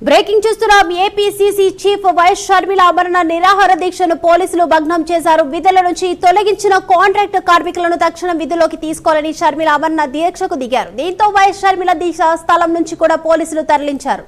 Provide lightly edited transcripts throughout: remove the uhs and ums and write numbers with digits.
Breaking చూస్తున్నాం. APCC chief YS Sharmila ఆమరణ నిరాహార దీక్షను పోలీసులు భగ్నం చేశారు. విధుల నుంచి తొలగించిన కాంట్రాక్ట్ కార్మికులను తక్షణం విధుల్లోకి తీసుకోవాలని షర్మిల ఆమరణ దీక్షకు దిగారు. దీంతో వైఎస్ షర్మిల దీక్ష స్థలం నుంచి కూడా పోలీసులు తరలించారు.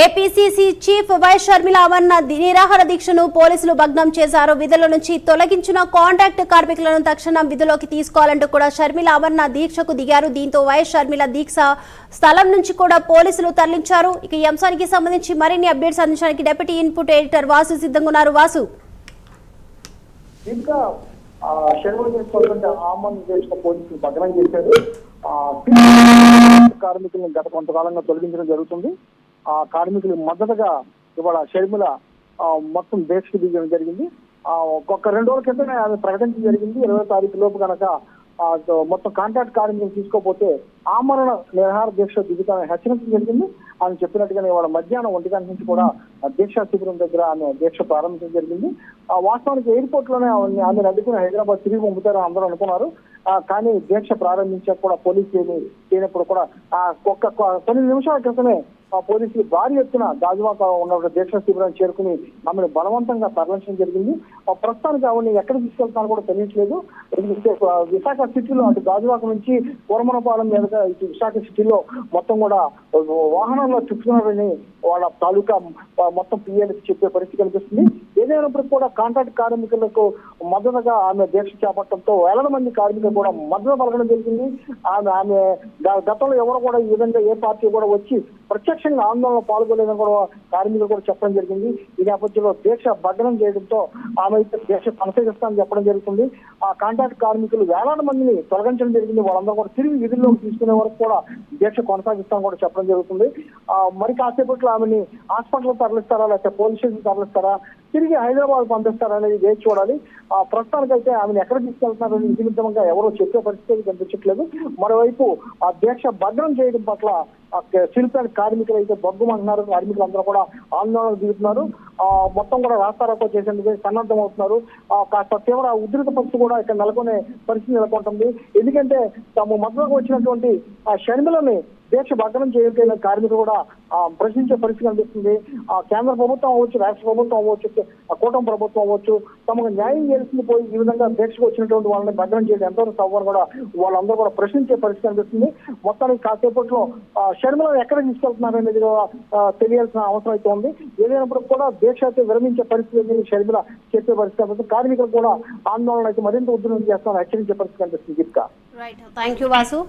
ఏపీసీసీ చీఫ్ వైఎస్ షర్మిల ఆమరణ నిరాహార దీక్షను పోలీసులు భగ్నం చేశారు. విధుల నుంచి తొలగించిన కాంట్రాక్ట్ కార్మికులను తక్షణం విధులోకి తీసుకోవాలంటూ కూడా షర్మిల ఆమరణ దీక్షకు దిగారు. దీంతో వైఎస్ షర్మిల దీక్ష స్థలం నుంచి కూడా పోలీసులు తరలించారు. ఇక ఈ అంశానికి సంబంధించి మరిన్ని అప్డేట్స్ అందించడానికి డిప్యూటీ ఇన్పుట్ ఎడిటర్ వాసు సిద్ధంగా ఉన్నారు. వాసు, ఇంకా పోలీసులు భగ్నం చేశారు. కార్మికులను గత కొంతకాలంగా తొలగించడం జరుగుతుంది. ఆ కార్మికులు మద్దతుగా ఇవాళ షర్మిల మొత్తం దీక్షకు దిగడం జరిగింది. ఒక 2 రోజుల క్రితమే ఆమె ప్రకటించడం జరిగింది. 20వ తారీఖు లోపు కనుక మొత్తం కాంట్రాక్ట్ కార్మికులు తీసుకోకపోతే ఆమరణ నిరాహార దీక్ష దిగుతామని హెచ్చరించడం జరిగింది. ఆమె చెప్పినట్టుగానే ఇవాళ మధ్యాహ్నం 1 గంట నుంచి కూడా దీక్షా శిబిరం దగ్గర ఆమె దీక్ష ప్రారంభించడం జరిగింది. వాస్తవానికి ఎయిర్పోర్ట్ లోనే ఆమె అడ్డుకుని హైదరాబాద్ తిరిగి పంపుతారని అందరూ అనుకున్నారు. కానీ దీక్ష ప్రారంభించాక కూడా పోలీసులు చేయనప్పుడు కూడా కొన్ని నిమిషాల క్రితమే పోలీసులు భారీ ఎత్తున గాజువాక ఉన్న దీక్ష శిబిరాన్ని చేరుకుని ఆమెను బలవంతంగా తరలించడం జరిగింది. ప్రస్తుతానికి ఆవిడని ఎక్కడ తీసుకెళ్తానో కూడా తెలియట్లేదు. ఎందుకంటే విశాఖ సిటీలో అటు గాజువాక నుంచి కోరమనపాలెం మీదుగా ఇటు విశాఖ సిటీలో మొత్తం కూడా వాహనాల్లో తిప్పుతున్నారని వాళ్ళ తాలూకా మొత్తం పిఎల్కి చెప్పే పరిస్థితి కనిపిస్తుంది. ఏదైనప్పటికీ కూడా కాంట్రాక్ట్ కార్మికులకు మద్దతుగా ఆమె దీక్ష చేపట్టడంతో వేల మంది కార్మికులు కూడా మద్దతు పలకడం జరిగింది. ఆమె గతంలో ఎవరు కూడా ఈ విధంగా ఏ పార్టీ కూడా వచ్చి ప్రత్యక్షంగా ఆందోళనలో పాల్గొలేదని కూడా కార్మికులు కూడా చెప్పడం జరిగింది. ఈ నేపథ్యంలో దీక్ష భగ్నం చేయడంతో ఆమె అయితే దీక్ష కొనసాగిస్తామని చెప్పడం జరుగుతుంది. ఆ కాంట్రాక్ట్ కార్మికులు వేలాది మందిని తొలగించడం జరిగింది. వాళ్ళందరూ కూడా తిరిగి విధుల్లోకి తీసుకునే వరకు కూడా దీక్ష కొనసాగిస్తామని కూడా చెప్పడం జరుగుతుంది. మరి కాసేపట్లో ఆమెని హాస్పిటల్ తరలిస్తారా లేకపోతే పోలీస్ స్టేషన్ తరలిస్తారా, తిరిగి హైదరాబాద్ పంపిస్తారా అనేది వేచి చూడాలి. ప్రస్తుతానికైతే ఆమెను ఎక్కడ తీసుకెళ్తున్నారని నిమిత్తంగా ఎవరో చెప్పే పరిస్థితి కనిపించట్లేదు. మరోవైపు ఆ దీక్ష భగ్నం చేయడం పట్ల శిల్పాన్ని కార్మికులు అయితే బొగ్గుమంటున్నారు. కార్మికులు అందరూ కూడా ఆందోళన దిగుతున్నారు. మొత్తం కూడా రాస్తారోకో చేసేందుకు సన్నద్ధం అవుతున్నారు. కాస్త తీవ్ర ఉధృత పరిస్థితి కూడా ఇక్కడ నెలకొనే పరిస్థితి నెలకొంటుంది. ఎందుకంటే తాము మద్దతుకు వచ్చినటువంటి షర్మిలని దీక్ష భగ్నం చేయకపోయిన కార్మికులు కూడా ప్రశ్నించే పరిస్థితి కనిపిస్తుంది. కేంద్ర ప్రభుత్వం అవ్వచ్చు, రాష్ట్ర ప్రభుత్వం అవ్వచ్చు, కూటమి ప్రభుత్వం అవ్వచ్చు, తమకు న్యాయం చేయాల్సింది పోయి ఈ విధంగా దీక్షకు వచ్చినటువంటి వాళ్ళని భగ్నం చేయడం ఎంతవరకు సవ్వని కూడా వాళ్ళందరూ కూడా ప్రశ్నించే పరిస్థితి కనిపిస్తుంది. మొత్తానికి కాసేపట్లో షర్మిలను ఎక్కడ తీసుకెళ్తున్నారు అనేది తెలియాల్సిన అవసరం అయితే ఉంది. ఏదైనప్పుడు కూడా దీక్ష అయితే విరమించే పరిస్థితి షర్మిల చెప్పే పరిస్థితి కనిపిస్తుంది. కార్మికులు కూడా ఆందోళన అయితే మరింత ఉధృతం చేస్తామని హెచ్చరించే పరిస్థితి కనిపిస్తుంది. Deepika, thank you Vasu.